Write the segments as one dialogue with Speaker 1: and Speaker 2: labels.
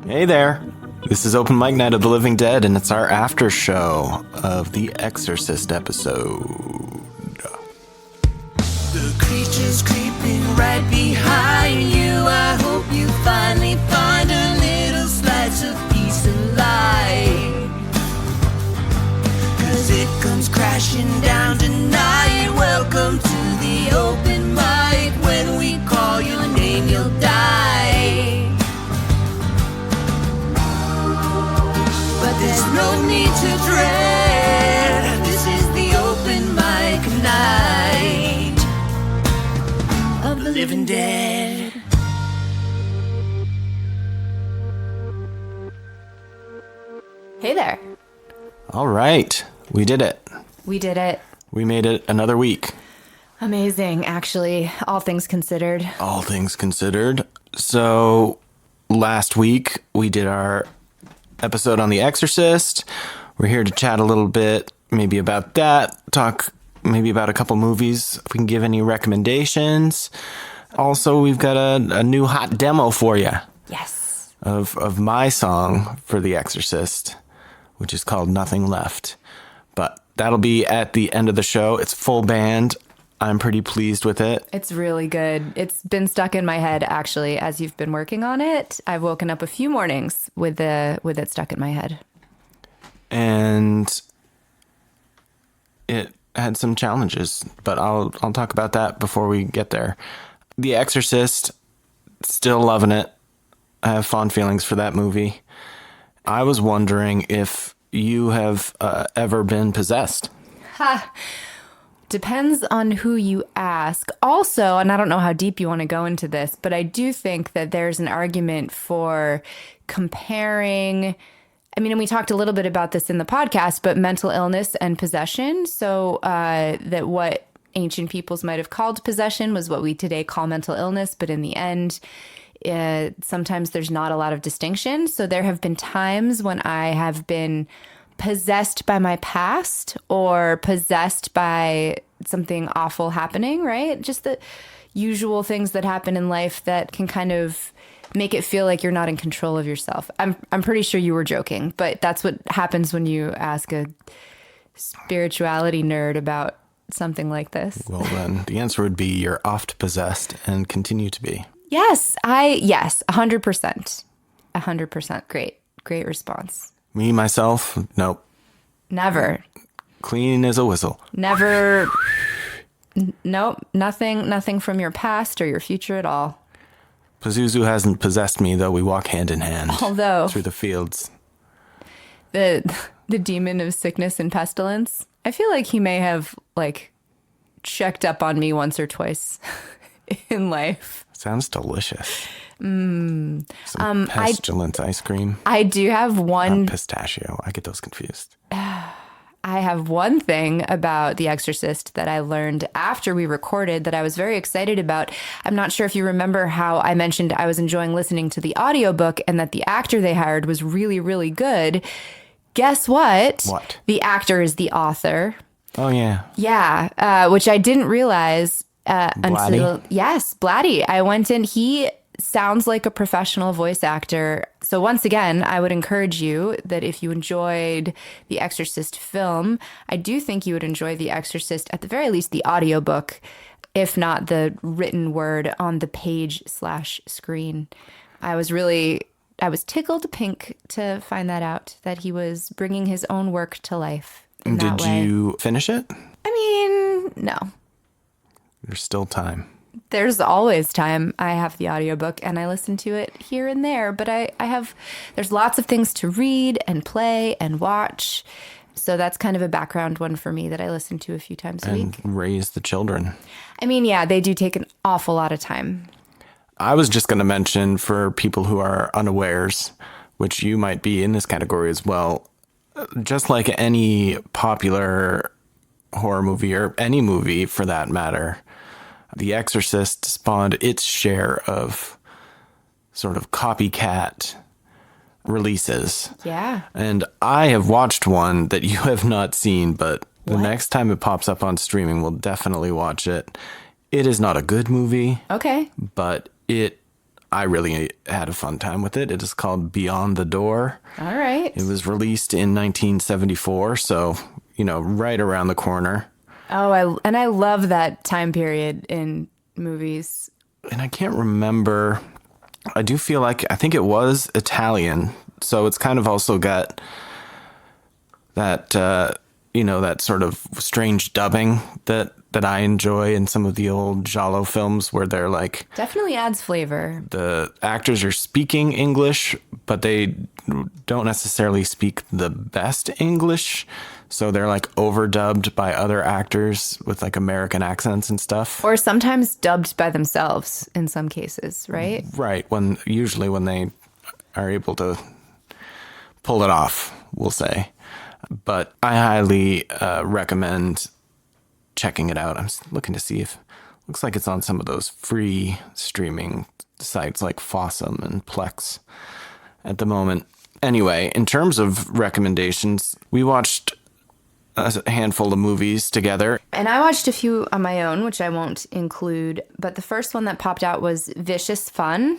Speaker 1: Hey there. This is Open Mic Night of the Living Dead, and it's our after show of the Exorcist episode.
Speaker 2: The creature's creeping right behind you. I hope you finally find a little slice of peace and light. 'Cause it comes crashing down tonight. Welcome to the open mic. When we call your name, you'll die. But there's no need to dread. This is the open mic night of the living dead.
Speaker 3: Hey there.
Speaker 1: All right. We did it.
Speaker 3: We did it.
Speaker 1: We made it another week.
Speaker 3: Amazing, actually, all things considered.
Speaker 1: All things considered. So, last week we did our episode on The Exorcist. We're here to chat a little bit, maybe about that, talk maybe about a couple movies, if we can give any recommendations. Also, we've got a new hot demo for you.
Speaker 3: Yes.
Speaker 1: Of my song for The Exorcist, which is called Nothing Left. But that'll be at the end of the show. It's full band. I'm pretty pleased with it.
Speaker 3: It's really good. It's been stuck in my head, actually, as you've been working on it. I've woken up a few mornings with it stuck in my head.
Speaker 1: And it had some challenges, but I'll talk about that before we get there. The Exorcist, still loving it. I have fond feelings for that movie. I was wondering if you have ever been possessed.
Speaker 3: Ha! Depends on who you ask. Also, and I don't know how deep you want to go into this, but I do think that there's an argument for comparing. I mean, and we talked a little bit about this in the podcast, but mental illness and possession. So that what ancient peoples might have called possession was what we today call mental illness. But in the end, sometimes there's not a lot of distinction. So there have been times when I have been possessed by my past or possessed by something awful happening, right? Just the usual things that happen in life that can kind of make it feel like you're not in control of yourself. I'm pretty sure you were joking, but that's what happens when you ask a spirituality nerd about something like this.
Speaker 1: Well, then the answer would be you're oft possessed and continue to be.
Speaker 3: Yes, 100%. 100%. Great response.
Speaker 1: Me, myself, nope.
Speaker 3: Never.
Speaker 1: Clean as a whistle.
Speaker 3: Never. Nope. Nothing from your past or your future at all.
Speaker 1: Pazuzu hasn't possessed me, though we walk hand in hand.
Speaker 3: Although
Speaker 1: through the fields.
Speaker 3: The demon of sickness and pestilence, I feel like he may have checked up on me once or twice in life.
Speaker 1: Sounds delicious. Some pestilent ice cream.
Speaker 3: I do have one.
Speaker 1: Not pistachio. I get those confused.
Speaker 3: I have one thing about The Exorcist that I learned after we recorded that I was very excited about. I'm not sure if you remember how I mentioned I was enjoying listening to the audiobook and that the actor they hired was really, really good. Guess what?
Speaker 1: What?
Speaker 3: The actor is the author.
Speaker 1: Oh, yeah.
Speaker 3: Yeah, which I didn't realize
Speaker 1: Blatty?
Speaker 3: until... Yes, Blatty. I went in. He sounds like a professional voice actor. So once again, I would encourage you that if you enjoyed the Exorcist film, I do think you would enjoy The Exorcist, at the very least, the audiobook, if not the written word on the page/screen. I was tickled pink to find that out, that he was bringing his own work to life in that way.
Speaker 1: Did you finish it?
Speaker 3: I mean, no.
Speaker 1: There's still time.
Speaker 3: There's always time. I have the audiobook and I listen to it here and there, but there's lots of things to read and play and watch. So that's kind of a background one for me that I listen to a few times a week.
Speaker 1: And raise the children.
Speaker 3: I mean, yeah, they do take an awful lot of time.
Speaker 1: I was just going to mention for people who are unawares, which you might be in this category as well, just like any popular horror movie or any movie for that matter, The Exorcist spawned its share of sort of copycat releases.
Speaker 3: Yeah.
Speaker 1: And I have watched one that you have not seen, but the next time it pops up on streaming, we'll definitely watch it. It is not a good movie.
Speaker 3: Okay.
Speaker 1: But it I really had a fun time with it. It is called Beyond the Door.
Speaker 3: All right.
Speaker 1: It was released in 1974, so, right around the corner.
Speaker 3: Oh, I love that time period in movies.
Speaker 1: And I can't remember. I do feel like, I think it was Italian, so it's kind of also got that, that sort of strange dubbing that I enjoy in some of the old Giallo films where they're like...
Speaker 3: Definitely adds flavor.
Speaker 1: The actors are speaking English, but they don't necessarily speak the best English. So they're like overdubbed by other actors with like American accents and stuff.
Speaker 3: Or sometimes dubbed by themselves in some cases, right?
Speaker 1: Right. Usually when they are able to pull it off, we'll say. But I highly recommend checking it out. I'm looking to see if looks like it's on some of those free streaming sites like Fossum and Plex at the moment. Anyway, in terms of recommendations, we watched a handful of movies together.
Speaker 3: And I watched a few on my own, which I won't include. But the first one that popped out was Vicious Fun,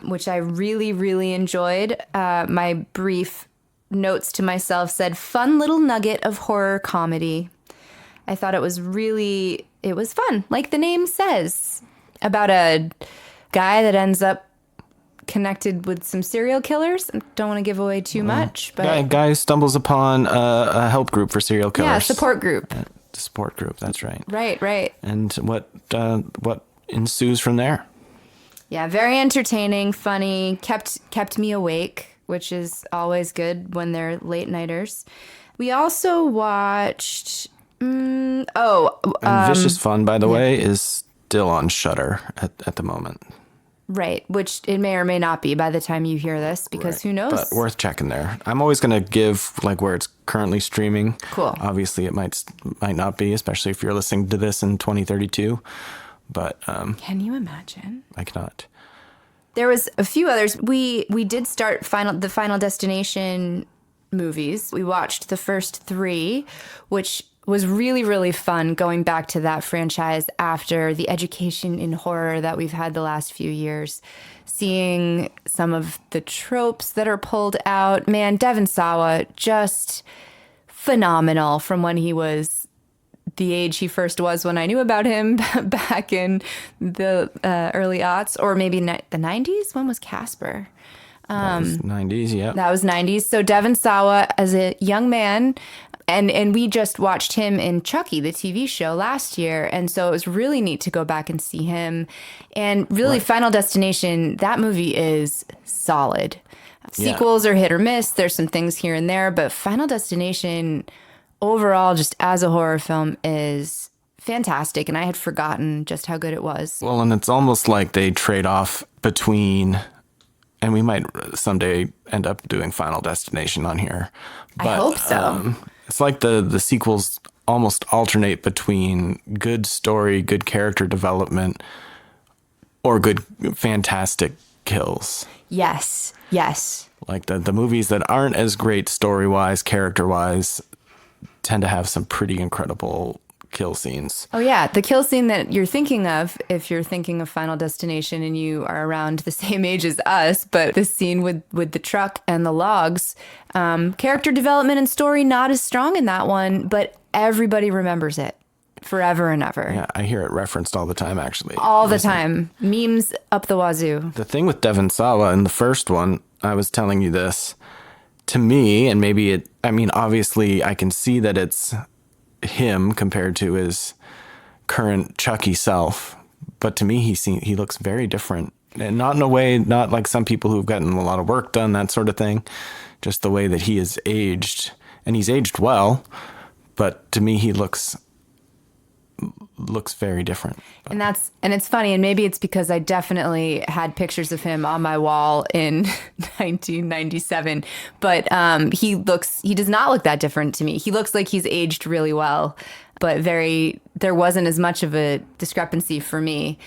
Speaker 3: which I really, really enjoyed. My brief notes to myself said, fun little nugget of horror comedy. I thought it was fun, like the name says, about a guy that ends up connected with some serial killers. I don't want to give away too much, but
Speaker 1: guy stumbles upon a help group for serial killers.
Speaker 3: Yeah, support group.
Speaker 1: Support group, that's right.
Speaker 3: Right.
Speaker 1: And what ensues from there?
Speaker 3: Yeah, very entertaining, funny, kept me awake, which is always good when they're late nighters. We also watched
Speaker 1: And Vicious Fun, by the way, is still on Shudder at the moment.
Speaker 3: Right, which it may or may not be by the time you hear this, because who knows?
Speaker 1: But worth checking there. I'm always going to give like where it's currently streaming.
Speaker 3: Cool.
Speaker 1: Obviously, it might not be, especially if you're listening to this in 2032. But
Speaker 3: can you imagine?
Speaker 1: I cannot.
Speaker 3: There was a few others. We did start the Final Destination movies. We watched the first 3, which was really, really fun going back to that franchise after the education in horror that we've had the last few years. Seeing some of the tropes that are pulled out. Man, Devon Sawa, just phenomenal from when he was the age he first was when I knew about him back in the early aughts, or maybe the 90s. When was Casper?
Speaker 1: That was 90s, yeah.
Speaker 3: That was 90s. So Devon Sawa as a young man, and we just watched him in Chucky, the TV show, last year. And so it was really neat to go back and see him. And really, Final Destination, that movie is solid. Sequels are hit or miss. There's some things here and there. But Final Destination, overall, just as a horror film, is fantastic. And I had forgotten just how good it was.
Speaker 1: Well, and it's almost like they trade off between... And we might someday end up doing Final Destination on here. But,
Speaker 3: I hope so.
Speaker 1: It's like the sequels almost alternate between good story, good character development, or good, fantastic kills.
Speaker 3: Yes.
Speaker 1: Like the movies that aren't as great story-wise, character-wise, tend to have some pretty incredible kill scenes.
Speaker 3: Oh, yeah. The kill scene that you're thinking of, if you're thinking of Final Destination and you are around the same age as us, but the scene with the truck and the logs, character development and story not as strong in that one, but everybody remembers it forever and ever.
Speaker 1: Yeah, I hear it referenced all the time, actually.
Speaker 3: All the time. Memes up the wazoo.
Speaker 1: The thing with Devon Sawa in the first one, I was telling you this, to me, and maybe obviously I can see that it's him compared to his current Chucky self, but to me he looks very different, and not in a way, not like some people who've gotten a lot of work done, that sort of thing, just the way that he is aged, and he's aged well, but to me he looks very different.
Speaker 3: And it's funny, and maybe it's because I definitely had pictures of him on my wall in 1997, but he does not look that different to me. He looks like he's aged really well, but there wasn't as much of a discrepancy for me.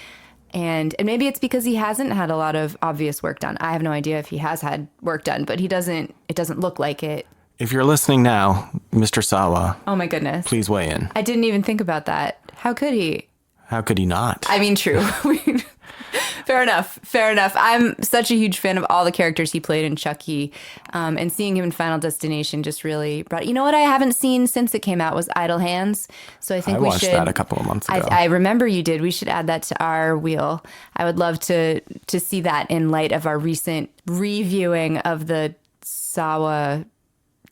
Speaker 3: And maybe it's because he hasn't had a lot of obvious work done. I have no idea if he has had work done, but it doesn't look like it.
Speaker 1: If you're listening now, Mr. Sawa,
Speaker 3: oh my goodness,
Speaker 1: please weigh in.
Speaker 3: I didn't even think about that. How could he?
Speaker 1: How could he not?
Speaker 3: I mean, true. Fair enough. Fair enough. I'm such a huge fan of all the characters he played in Chucky, and seeing him in Final Destination just really brought. You know what I haven't seen since it came out was Idle Hands. So I think
Speaker 1: I
Speaker 3: we
Speaker 1: watched
Speaker 3: should.
Speaker 1: that a couple of months ago.
Speaker 3: I remember you did. We should add that to our wheel. I would love to see that in light of our recent reviewing of the Sawa.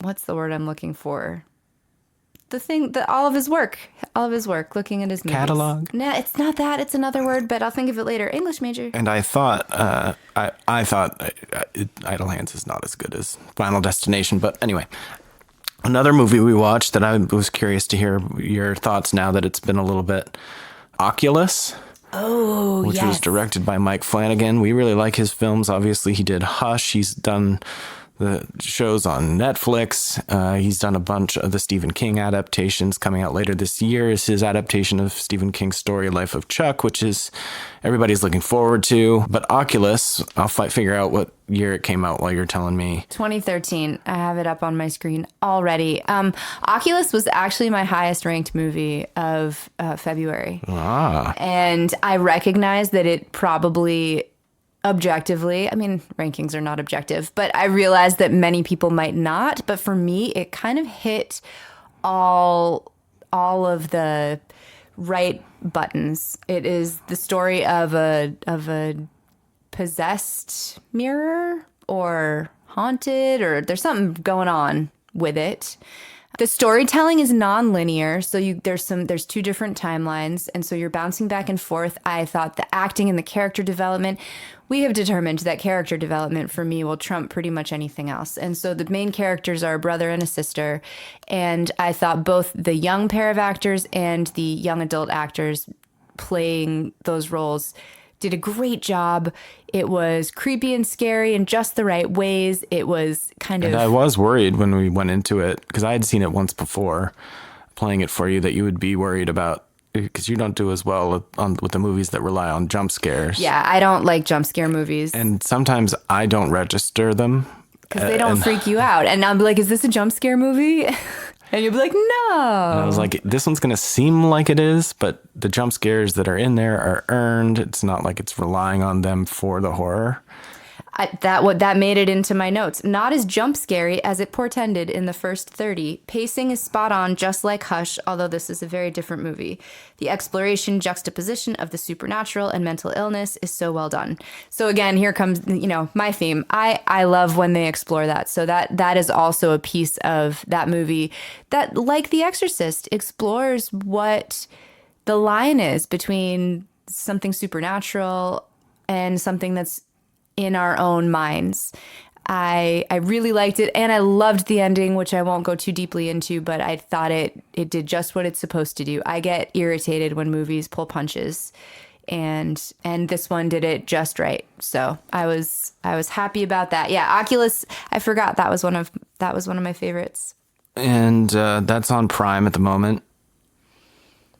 Speaker 3: What's the word I'm looking for? The thing that all of his work, looking at his movies.
Speaker 1: Catalog?
Speaker 3: No, it's not that. It's another word, but I'll think of it later. English major.
Speaker 1: And I thought, I thought Idle Hands is not as good as Final Destination. But anyway, another movie we watched that I was curious to hear your thoughts now that it's been a little bit, Oculus.
Speaker 3: Oh,
Speaker 1: which was directed by Mike Flanagan. We really like his films. Obviously, he did Hush. He's done the shows on Netflix. He's done a bunch of the Stephen King adaptations. Coming out later this year is his adaptation of Stephen King's story, Life of Chuck, which is everybody's looking forward to. But Oculus, I'll figure out what year it came out while you're telling me.
Speaker 3: 2013. I have it up on my screen already. Oculus was actually my highest ranked movie of February. And I recognize that it probably objectively, I mean, rankings are not objective, but I realized that many people might not. But for me, it kind of hit all of the right buttons. It is the story of a possessed mirror or haunted, or there's something going on with it. The storytelling is non-linear, so there's two different timelines, and so you're bouncing back and forth. I thought the acting and the character development, we have determined that character development for me will trump pretty much anything else. And so the main characters are a brother and a sister, and I thought both the young pair of actors and the young adult actors playing those roles did a great job. It was creepy and scary in just the right ways. It was kind of...
Speaker 1: And I was worried when we went into it, because I had seen it once before, playing it for you, that you would be worried about, because you don't do as well with the movies that rely on jump scares.
Speaker 3: Yeah, I don't like jump scare movies.
Speaker 1: And sometimes I don't register them.
Speaker 3: Because they don't freak you out. And I'll be like, is this a jump scare movie? And you'll be like, no.
Speaker 1: And I was like, this one's going to seem like it is, but the jump scares that are in there are earned. It's not like it's relying on them for the horror.
Speaker 3: That made it into my notes. Not as jump scary as it portended in the first 30. Pacing is spot on, just like Hush, although this is a very different movie. The exploration, juxtaposition of the supernatural and mental illness is so well done. So again, here comes, my theme. I love when they explore that. So that is also a piece of that movie that, like The Exorcist, explores what the line is between something supernatural and something that's in our own minds. I really liked it, and I loved the ending, which I won't go too deeply into, but I thought it did just what it's supposed to do. I get irritated when movies pull punches, and this one did it just right. So I was happy about that. Yeah, Oculus, I forgot that was one of my favorites.
Speaker 1: And that's on Prime at the moment.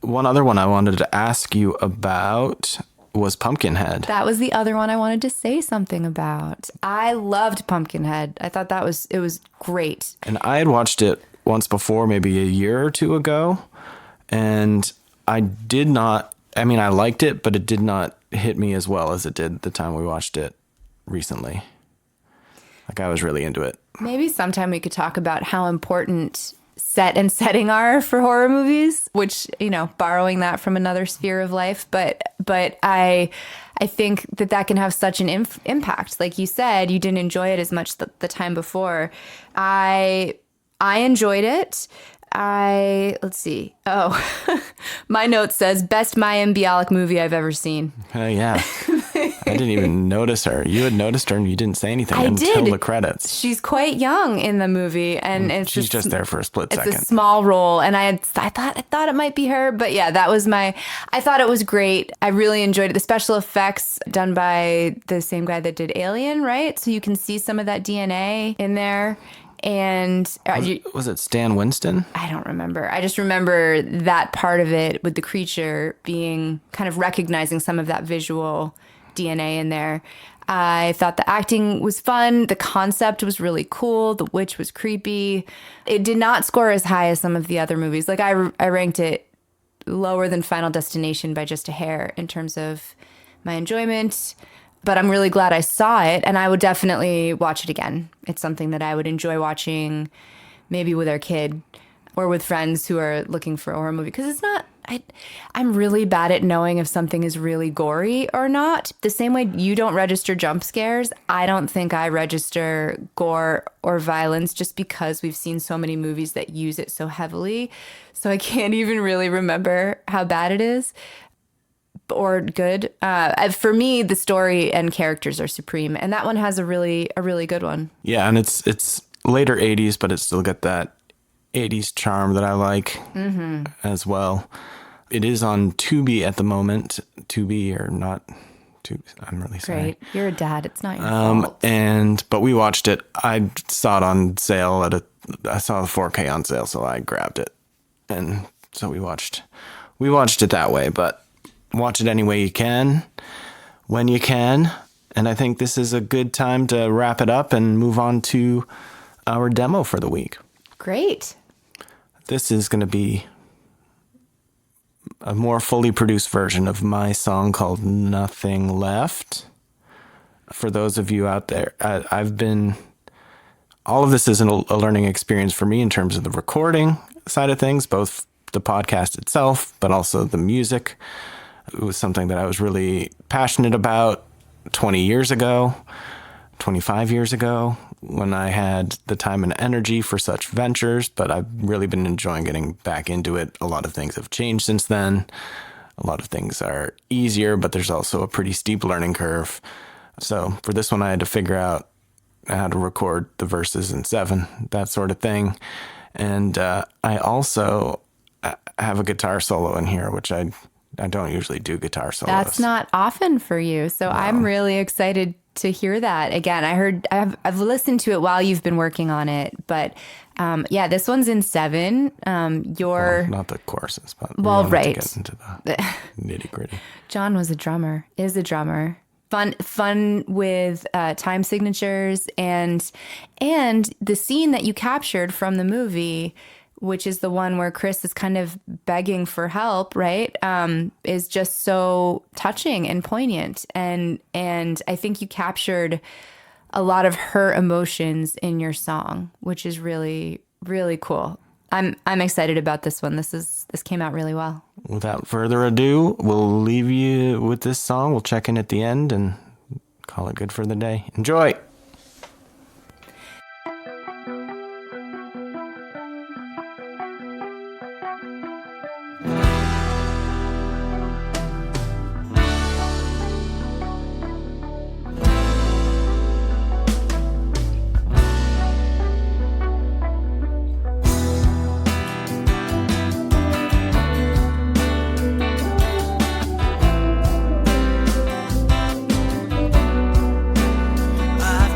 Speaker 1: One other one I wanted to ask you about was Pumpkinhead.
Speaker 3: That was the other one I wanted to say something about. I loved Pumpkinhead. I thought it was great.
Speaker 1: And I had watched it once before, maybe a year or two ago, and I liked it, but it did not hit me as well as it did the time we watched it recently. Like, I was really into it. Maybe
Speaker 3: sometime we could talk about how important set and setting are for horror movies, which, borrowing that from another sphere of life. But I think that can have such an impact. Like you said, you didn't enjoy it as much the time before. I enjoyed it. Let's see. Oh, my note says best Mayim Bialik movie I've ever seen.
Speaker 1: Yeah. I didn't even notice her. You had noticed her and you didn't say anything until the credits.
Speaker 3: She's quite young in the movie, and
Speaker 1: she's just there for a split second.
Speaker 3: It's a small role, and I thought it might be her, but yeah, I thought it was great. I really enjoyed it. The special effects done by the same guy that did Alien, right? So you can see some of that DNA in there. And
Speaker 1: was it Stan Winston?
Speaker 3: I don't remember. I just remember that part of it with the creature being kind of recognizing some of that visual DNA in there. I thought the acting was fun. The concept was really cool. The witch was creepy. It did not score as high as some of the other movies. Like I ranked it lower than Final Destination by just a hair in terms of my enjoyment. But I'm really glad I saw it, and I would definitely watch it again. It's something that I would enjoy watching, maybe with our kid or with friends who are looking for a horror movie. Because it's not, I'm really bad at knowing if something is really gory or not. The same way you don't register jump scares, I don't think I register gore or violence, just because we've seen so many movies that use it so heavily. So I can't even really remember how bad it is or good. For me, the story and characters are supreme, and that one has a really good one.
Speaker 1: Yeah, and it's later 80s, but it's still got that 80s charm that I like as well. It is on Tubi at the moment. Tubi or not Tubi, I'm really sorry.
Speaker 3: Great. You're a dad. It's not your fault.
Speaker 1: But we watched it. I saw it on sale I saw the 4K on sale, so I grabbed it. And so we watched it that way, but watch it any way you can, when you can. And I think this is a good time to wrap it up and move on to our demo for the week.
Speaker 3: Great.
Speaker 1: This is going to be a more fully produced version of my song called Nothing Left. For those of you out there, all of this is a learning experience for me in terms of the recording side of things, both the podcast itself, but also the music. It was something that I was really passionate about 20 years ago, 25 years ago, when I had the time and energy for such ventures, but I've really been enjoying getting back into it. A lot of things have changed since then. A lot of things are easier, but there's also a pretty steep learning curve. So for this one, I had to figure out how to record the verses in 7, that sort of thing. And I also have a guitar solo in here, which I don't usually do guitar solos.
Speaker 3: That's not often for you. So no. I'm really excited to hear that. Again, I've listened to it while you've been working on it, but this one's in 7.
Speaker 1: Well, not the choruses, but
Speaker 3: right.
Speaker 1: To get into the nitty gritty.
Speaker 3: John is a drummer. Fun with time signatures and the scene that you captured from the movie, which is the one where Chris is kind of begging for help, right? Is just so touching and poignant. And I think you captured a lot of her emotions in your song, which is really, really cool. I'm excited about this one. This came out really well.
Speaker 1: Without further ado, we'll leave you with this song. We'll check in at the end and call it good for the day. Enjoy!
Speaker 2: I've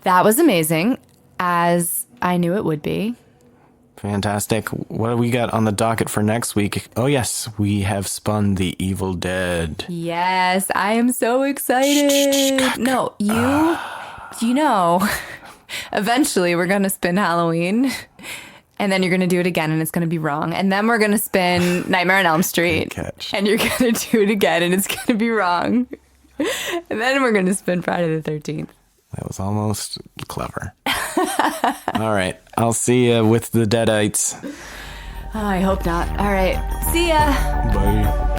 Speaker 3: That was amazing, as I knew it would be.
Speaker 1: Fantastic. What do we got on the docket for next week? Oh, yes, we have spun The Evil Dead.
Speaker 3: Yes, I am so excited. No, you know, eventually we're going to spin Halloween, and then you're going to do it again, and it's going to be wrong. And then we're going to spin Nightmare on Elm Street, and you're going to do it again, and it's going to be wrong. And then we're going to spin Friday the 13th.
Speaker 1: That was almost clever. All right. I'll see you with the Deadites.
Speaker 3: Oh, I hope not. All right. See ya.
Speaker 1: Bye.